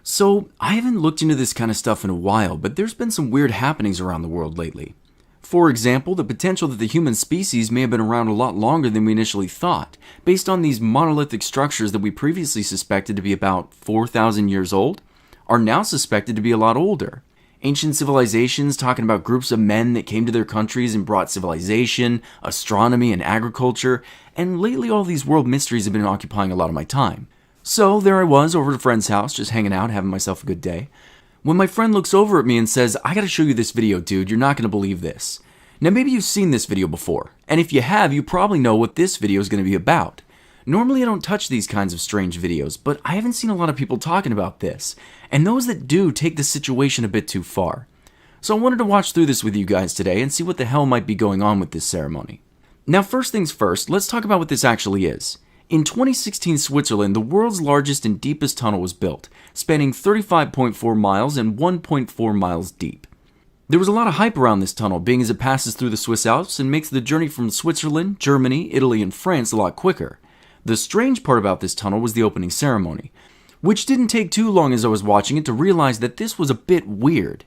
So, I haven't looked into this kind of stuff in a while, but there's been some weird happenings around the world lately. For example, the potential that the human species may have been around a lot longer than we initially thought, based on these monolithic structures that we previously suspected to be about 4,000 years old, are now suspected to be a lot older. Ancient civilizations talking about groups of men that came to their countries and brought civilization, astronomy, and agriculture, and lately all these world mysteries have been occupying a lot of my time. So there I was over at a friend's house, just hanging out, having myself a good day, when my friend looks over at me and says, "I gotta show you this video, dude, you're not gonna believe this." Now maybe you've seen this video before, and if you have, you probably know what this video is gonna be about. Normally I don't touch these kinds of strange videos, but I haven't seen a lot of people talking about this, and those that do take the situation a bit too far. So I wanted to watch through this with you guys today and see what the hell might be going on with this ceremony. Now first things first, let's talk about what this actually is. In 2016 Switzerland, the world's largest and deepest tunnel was built, spanning 35.4 miles and 1.4 miles deep. There was a lot of hype around this tunnel, being as it passes through the Swiss Alps and makes the journey from Switzerland, Germany, Italy, and France a lot quicker. The strange part about this tunnel was the opening ceremony, which didn't take too long as I was watching it to realize that this was a bit weird.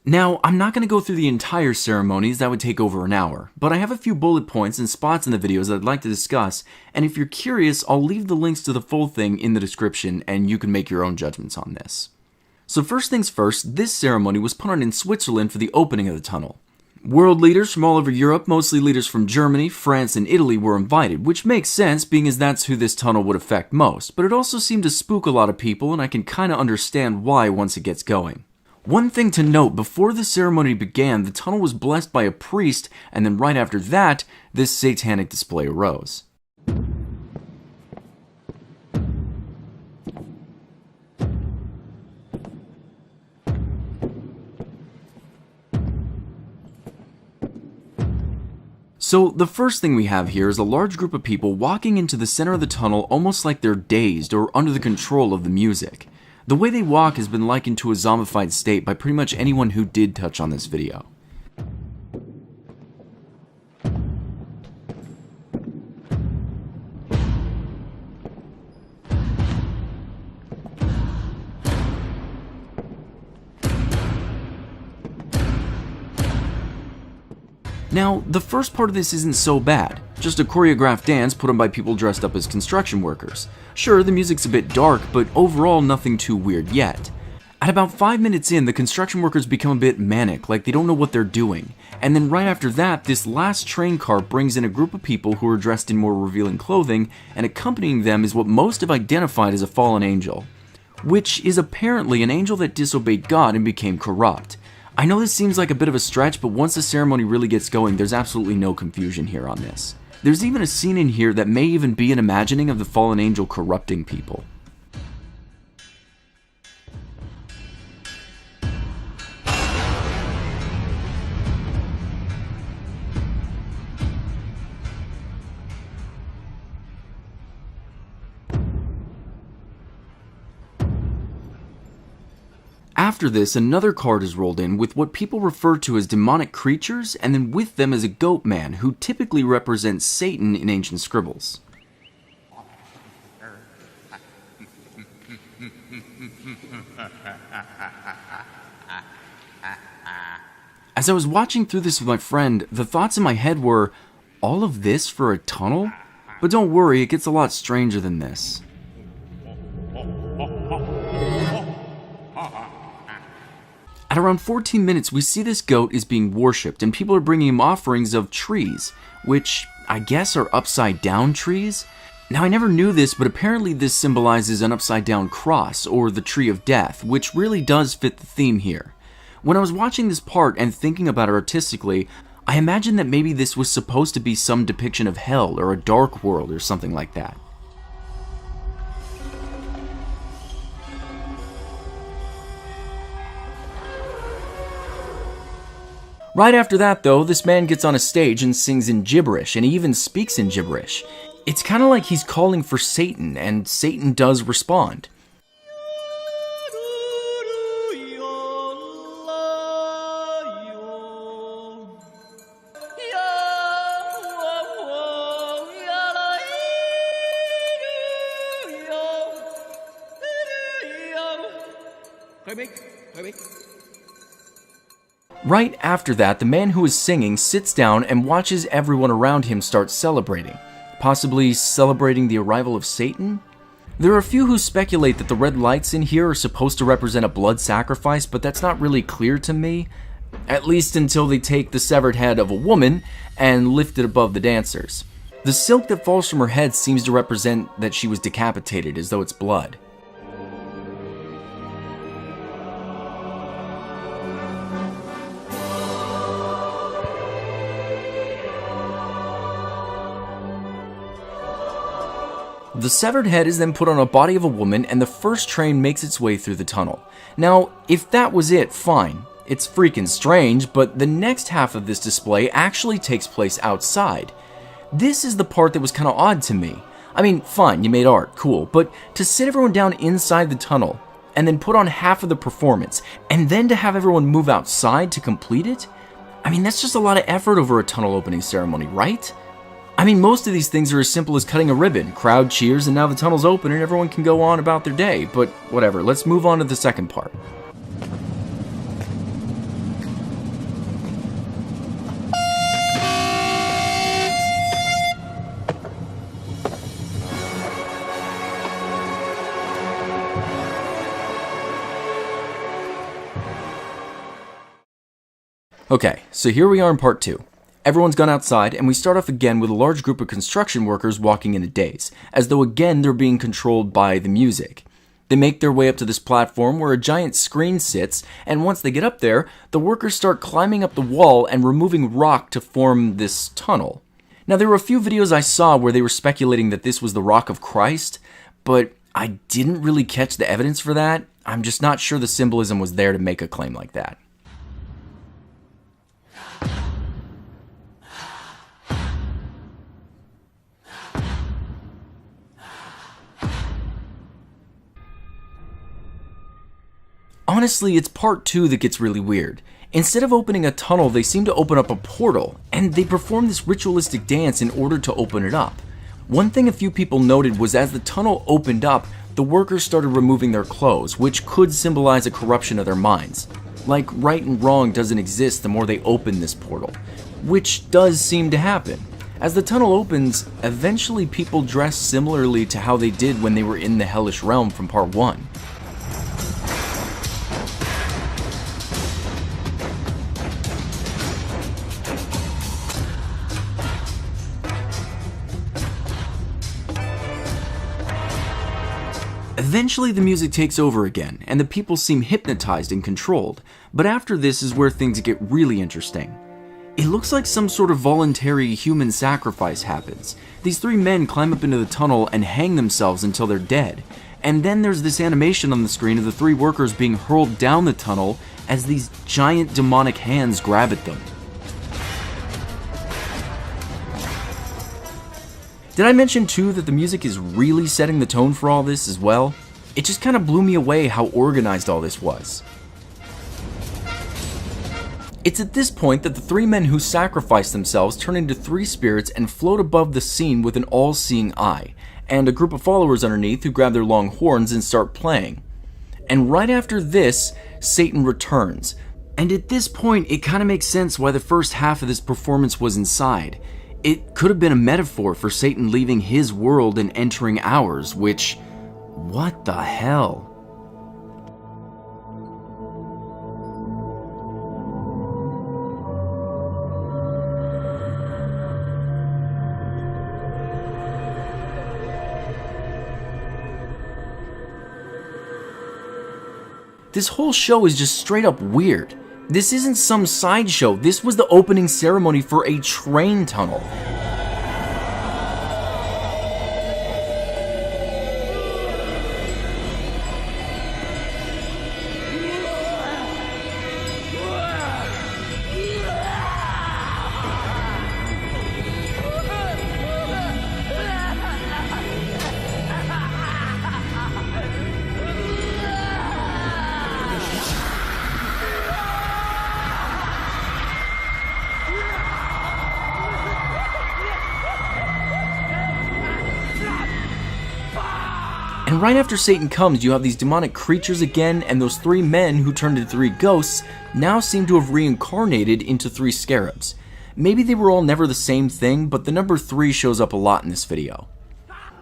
Now, I'm not going to go through the entire ceremonies, that would take over an hour, but I have a few bullet points and spots in the videos that I'd like to discuss, and if you're curious, I'll leave the links to the full thing in the description and you can make your own judgments on this. So first things first, this ceremony was put on in Switzerland for the opening of the tunnel. World leaders from all over Europe, mostly leaders from Germany, France, and Italy were invited, which makes sense being as that's who this tunnel would affect most, but it also seemed to spook a lot of people and I can kinda understand why once it gets going. One thing to note, before the ceremony began, the tunnel was blessed by a priest, and then right after that, this satanic display arose. So the first thing we have here is a large group of people walking into the center of the tunnel almost like they're dazed or under the control of the music. The way they walk has been likened to a zombified state by pretty much anyone who did touch on this video. Now, the first part of this isn't so bad. Just a choreographed dance put on by people dressed up as construction workers. Sure, the music's a bit dark, but overall nothing too weird yet. At about 5 minutes in, the construction workers become a bit manic, like they don't know what they're doing. And then right after that, this last train car brings in a group of people who are dressed in more revealing clothing, and accompanying them is what most have identified as a fallen angel, which is apparently an angel that disobeyed God and became corrupt. I know this seems like a bit of a stretch, but once the ceremony really gets going, there's absolutely no confusion here on this. There's even a scene in here that may even be an imagining of the fallen angel corrupting people. After this, another card is rolled in with what people refer to as demonic creatures, and then with them is a goat man, who typically represents Satan in ancient scribbles. As I was watching through this with my friend, the thoughts in my head were, all of this for a tunnel? But don't worry, it gets a lot stranger than this. At around 14 minutes, we see this goat is being worshipped, and people are bringing him offerings of trees, which I guess are upside down trees? Now I never knew this, but apparently this symbolizes an upside down cross, or the tree of death, which really does fit the theme here. When I was watching this part and thinking about it artistically, I imagined that maybe this was supposed to be some depiction of hell or a dark world or something like that. Right after that though, this man gets on a stage and sings in gibberish, and he even speaks in gibberish. It's kind of like he's calling for Satan, and Satan does respond. Right after that, the man who is singing sits down and watches everyone around him start celebrating, possibly celebrating the arrival of Satan? There are a few who speculate that the red lights in here are supposed to represent a blood sacrifice, but that's not really clear to me, at least until they take the severed head of a woman and lift it above the dancers. The silk that falls from her head seems to represent that she was decapitated, as though it's blood. The severed head is then put on a body of a woman, and the first train makes its way through the tunnel. Now, if that was it, fine. It's freaking strange, but the next half of this display actually takes place outside. This is the part that was kind of odd to me. I mean, fine, you made art, cool, but to sit everyone down inside the tunnel, and then put on half of the performance, and then to have everyone move outside to complete it? I mean, that's just a lot of effort over a tunnel opening ceremony, right? I mean, most of these things are as simple as cutting a ribbon, crowd cheers, and now the tunnel's open and everyone can go on about their day, but whatever, let's move on to the second part. Okay, so here we are in part 2. Everyone's gone outside, and we start off again with a large group of construction workers walking in a daze, as though again they're being controlled by the music. They make their way up to this platform where a giant screen sits, and once they get up there, the workers start climbing up the wall and removing rock to form this tunnel. Now, there were a few videos I saw where they were speculating that this was the Rock of Christ, but I didn't really catch the evidence for that. I'm just not sure the symbolism was there to make a claim like that. Honestly, it's part 2 that gets really weird. Instead of opening a tunnel, they seem to open up a portal, and they perform this ritualistic dance in order to open it up. One thing a few people noted was as the tunnel opened up, the workers started removing their clothes, which could symbolize a corruption of their minds. Like right and wrong doesn't exist the more they open this portal, which does seem to happen. As the tunnel opens, eventually people dress similarly to how they did when they were in the hellish realm from part 1. Eventually the music takes over again, and the people seem hypnotized and controlled, but after this is where things get really interesting. It looks like some sort of voluntary human sacrifice happens. These 3 men climb up into the tunnel and hang themselves until they're dead, and then there's this animation on the screen of the 3 workers being hurled down the tunnel as these giant demonic hands grab at them. Did I mention too that the music is really setting the tone for all this as well? It just kind of blew me away how organized all this was. It's at this point that the 3 men who sacrifice themselves turn into 3 spirits and float above the scene with an all-seeing eye, and a group of followers underneath who grab their long horns and start playing. And right after this, Satan returns. And at this point, it kind of makes sense why the first half of this performance was inside. It could have been a metaphor for Satan leaving his world and entering ours, which... what the hell? This whole show is just straight up weird. This isn't some sideshow, this was the opening ceremony for a train tunnel. And right after Satan comes, you have these demonic creatures again, and those 3 men who turned into 3 ghosts now seem to have reincarnated into 3 scarabs. Maybe they were all never the same thing, but the number 3 shows up a lot in this video.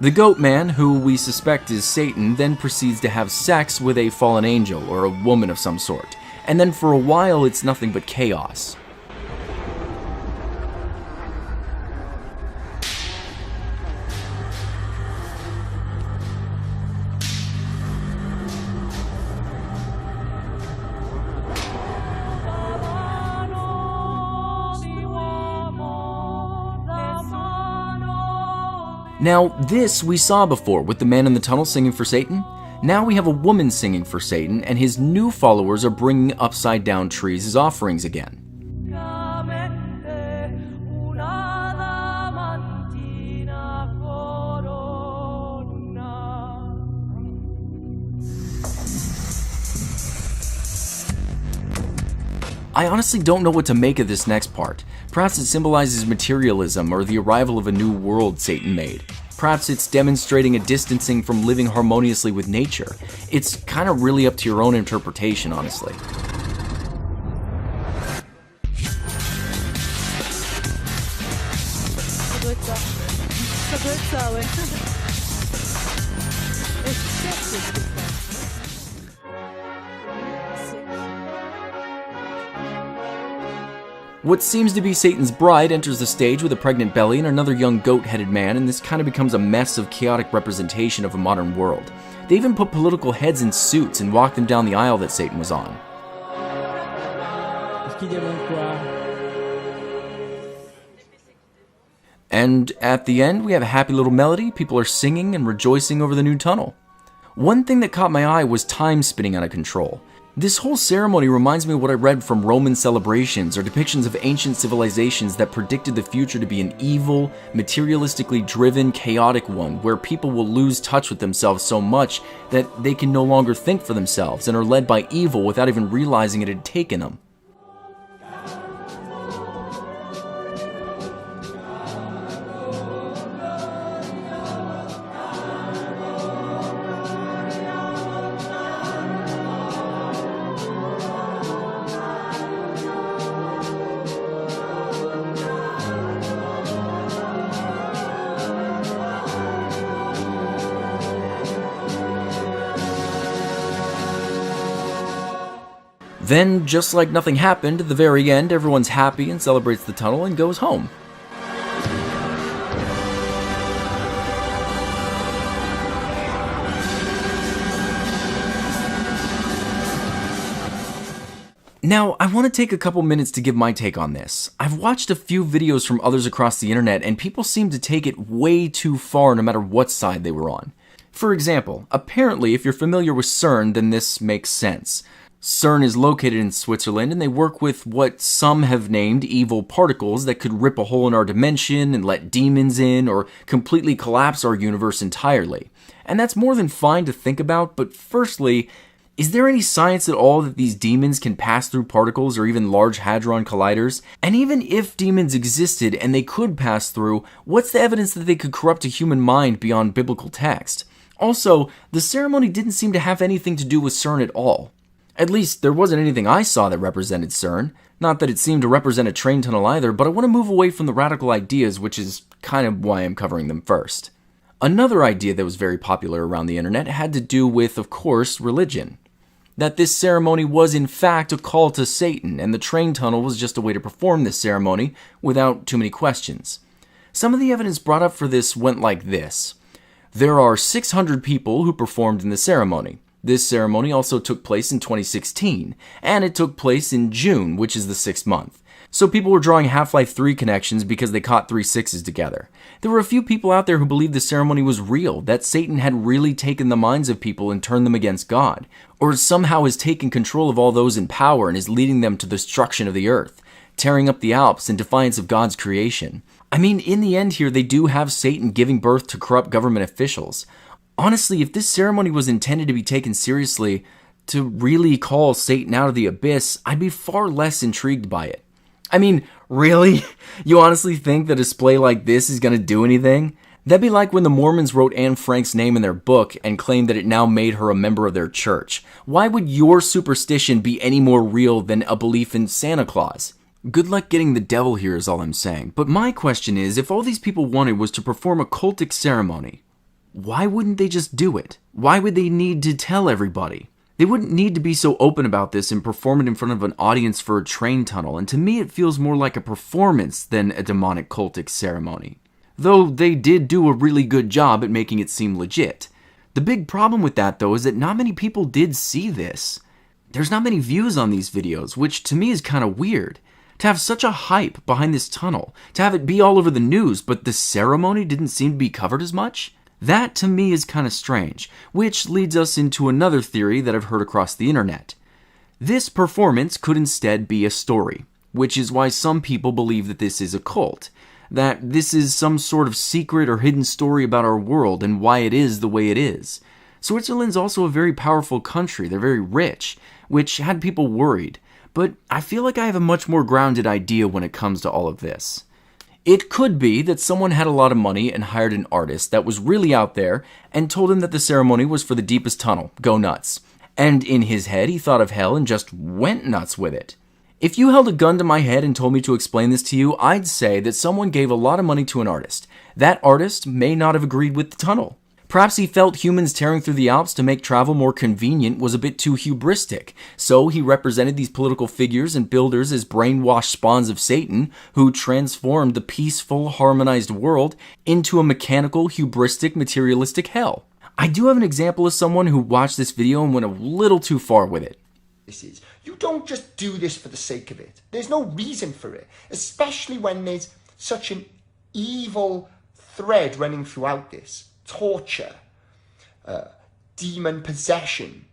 The goat man, who we suspect is Satan, then proceeds to have sex with a fallen angel or a woman of some sort, and then for a while it's nothing but chaos. Now, this we saw before with the man in the tunnel singing for Satan. Now we have a woman singing for Satan, and his new followers are bringing upside down trees as offerings again. I honestly don't know what to make of this next part. Perhaps it symbolizes materialism or the arrival of a new world Satan made. Perhaps it's demonstrating a distancing from living harmoniously with nature. It's kind of really up to your own interpretation, honestly. What seems to be Satan's bride enters the stage with a pregnant belly and another young goat-headed man, and this kind of becomes a mess of chaotic representation of a modern world. They even put political heads in suits and walk them down the aisle that Satan was on. And at the end, we have a happy little melody. People are singing and rejoicing over the new tunnel. One thing that caught my eye was time spinning out of control. This whole ceremony reminds me of what I read from Roman celebrations or depictions of ancient civilizations that predicted the future to be an evil, materialistically driven, chaotic one, where people will lose touch with themselves so much that they can no longer think for themselves and are led by evil without even realizing it had taken them. Then, just like nothing happened, at the very end, everyone's happy and celebrates the tunnel and goes home. Now, I want to take a couple minutes to give my take on this. I've watched a few videos from others across the internet, and people seem to take it way too far no matter what side they were on. For example, apparently if you're familiar with CERN, then this makes sense. CERN is located in Switzerland, and they work with what some have named evil particles that could rip a hole in our dimension and let demons in, or completely collapse our universe entirely. And that's more than fine to think about, but firstly, is there any science at all that these demons can pass through particles or even large hadron colliders? And even if demons existed and they could pass through, what's the evidence that they could corrupt a human mind beyond biblical text? Also, the ceremony didn't seem to have anything to do with CERN at all. At least, there wasn't anything I saw that represented CERN. Not that it seemed to represent a train tunnel either, but I want to move away from the radical ideas, which is kind of why I'm covering them first. Another idea that was very popular around the internet had to do with, of course, religion. That this ceremony was in fact a call to Satan, and the train tunnel was just a way to perform this ceremony without too many questions. Some of the evidence brought up for this went like this. There are 600 people who performed in the ceremony. This ceremony also took place in 2016, and it took place in June, which is the 6th month. So people were drawing Half-Life 3 connections because they caught 3 6s together. There were a few people out there who believed the ceremony was real, that Satan had really taken the minds of people and turned them against God, or somehow has taken control of all those in power and is leading them to the destruction of the earth, tearing up the Alps in defiance of God's creation. I mean, in the end here, they do have Satan giving birth to corrupt government officials. Honestly, if this ceremony was intended to be taken seriously, to really call Satan out of the abyss, I'd be far less intrigued by it. I mean, really? You honestly think that a display like this is going to do anything? That'd be like when the Mormons wrote Anne Frank's name in their book and claimed that it now made her a member of their church. Why would your superstition be any more real than a belief in Santa Claus? Good luck getting the devil here is all I'm saying. But my question is, if all these people wanted was to perform a cultic ceremony, why wouldn't they just do it? Why would they need to tell everybody? They wouldn't need to be so open about this and perform it in front of an audience for a train tunnel, and to me it feels more like a performance than a demonic cultic ceremony. Though they did do a really good job at making it seem legit. The big problem with that, though, is that not many people did see this. There's not many views on these videos, which to me is kind of weird. To have such a hype behind this tunnel, to have it be all over the news, but the ceremony didn't seem to be covered as much? That to me is kind of strange, which leads us into another theory that I've heard across the internet. This performance could instead be a story, which is why some people believe that this is a cult. That this is some sort of secret or hidden story about our world and why it is the way it is. Switzerland's also a very powerful country, they're very rich, which had people worried, but I feel like I have a much more grounded idea when it comes to all of this. It could be that someone had a lot of money and hired an artist that was really out there and told him that the ceremony was for the deepest tunnel, go nuts. And in his head he thought of hell and just went nuts with it. If you held a gun to my head and told me to explain this to you, I'd say that someone gave a lot of money to an artist. That artist may not have agreed with the tunnel. Perhaps he felt humans tearing through the Alps to make travel more convenient was a bit too hubristic, so he represented these political figures and builders as brainwashed spawns of Satan who transformed the peaceful, harmonized world into a mechanical, hubristic, materialistic hell. I do have an example of someone who watched this video and went a little too far with it. This is. You don't just do this for the sake of it. There's no reason for it, especially when there's such an evil thread running throughout this. Torture, demon possession,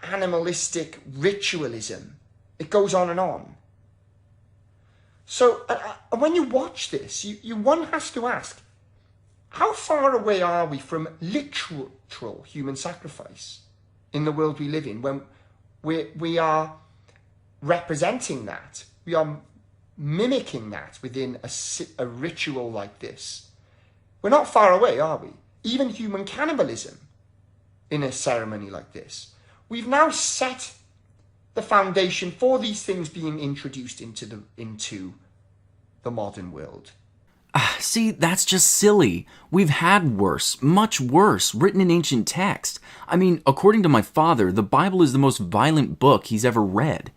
animalistic ritualism. It goes on and on. So when you watch this, one has to ask, how far away are we from literal human sacrifice in the world we live in when we are representing that? We are mimicking that within a ritual like this. We're not far away, are we? Even human cannibalism in a ceremony like this. We've now set the foundation for these things being introduced into the modern world. See, that's just silly. We've had worse, much worse, written in ancient text. I mean, according to my father, the Bible is the most violent book he's ever read.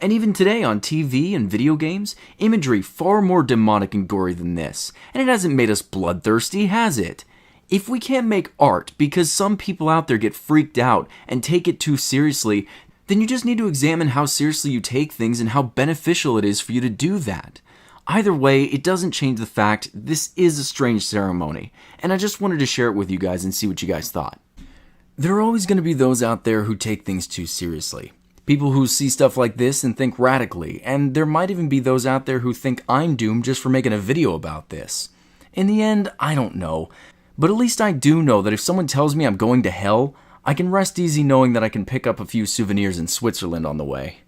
And even today on TV and video games, imagery far more demonic and gory than this. And it hasn't made us bloodthirsty, has it? If we can't make art because some people out there get freaked out and take it too seriously, then you just need to examine how seriously you take things and how beneficial it is for you to do that. Either way, it doesn't change the fact this is a strange ceremony, and I just wanted to share it with you guys and see what you guys thought. There are always going to be those out there who take things too seriously. People who see stuff like this and think radically, and there might even be those out there who think I'm doomed just for making a video about this. In the end, I don't know, but at least I do know that if someone tells me I'm going to hell, I can rest easy knowing that I can pick up a few souvenirs in Switzerland on the way.